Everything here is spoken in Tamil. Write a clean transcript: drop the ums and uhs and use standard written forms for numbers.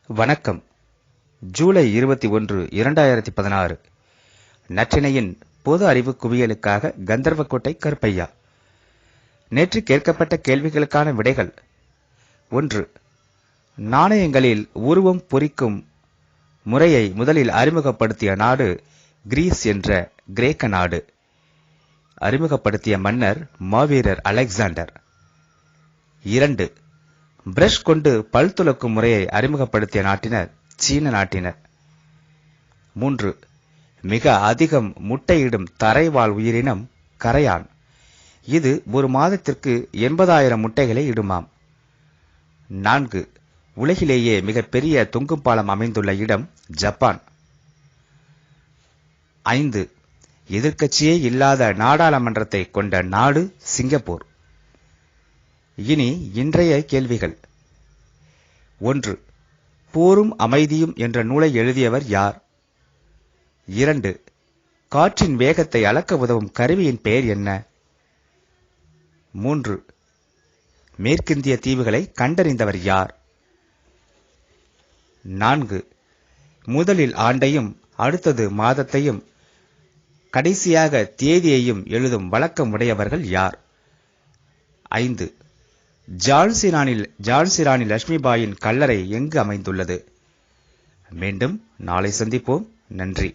வணக்கம். ஜூலை 21, 2016. நற்றினையின் பொது அறிவு குவியலுக்காக கந்தர்வக்கோட்டை கருப்பையா. நேற்று கேட்கப்பட்ட கேள்விகளுக்கான விடைகள். 1. நாணயங்களில் உருவம் பொறிக்கும் முறையை முதலில் அறிமுகப்படுத்திய நாடு கிரீஸ் என்ற கிரேக்க நாடு. அறிமுகப்படுத்திய மன்னர் மாவீரர் அலெக்சாண்டர். 2. பிரஷ் கொண்டு பல் துலக்கும் முறையை அறிமுகப்படுத்திய நாட்டினர் சீன நாட்டினர். 3. மிக அதிகம் முட்டையிடும் தரைவாழ் உயிரினம் கரையான். இது ஒரு மாதத்திற்கு 80,000 முட்டைகளை இடுமாம். 4. உலகிலேயே மிகப்பெரிய தொங்கும் பாலம் அமைந்துள்ள இடம் ஜப்பான். 5. எதிர்க்கட்சியே இல்லாத நாடாளுமன்றத்தை கொண்ட நாடு சிங்கப்பூர். இனி இன்றைய கேள்விகள். 1. போரும் அமைதியும் என்ற நூலை எழுதியவர் யார்? 2. காற்றின் வேகத்தை அளக்க உதவும் கருவியின் பெயர் என்ன? 3. மேற்கிந்திய தீவுகளை கண்டறிந்தவர் யார்? 4. முதலில் ஆண்டையும் அடுத்தது மாதத்தையும் கடைசியாக தேதியையும் எழுதும் வழக்கம் உடையவர்கள் யார்? 5. ஜான்சி ராணி லட்சுமிபாயின் கல்லறை எங்கு அமைந்துள்ளது? மீண்டும் நாளை சந்திப்போம். நன்றி.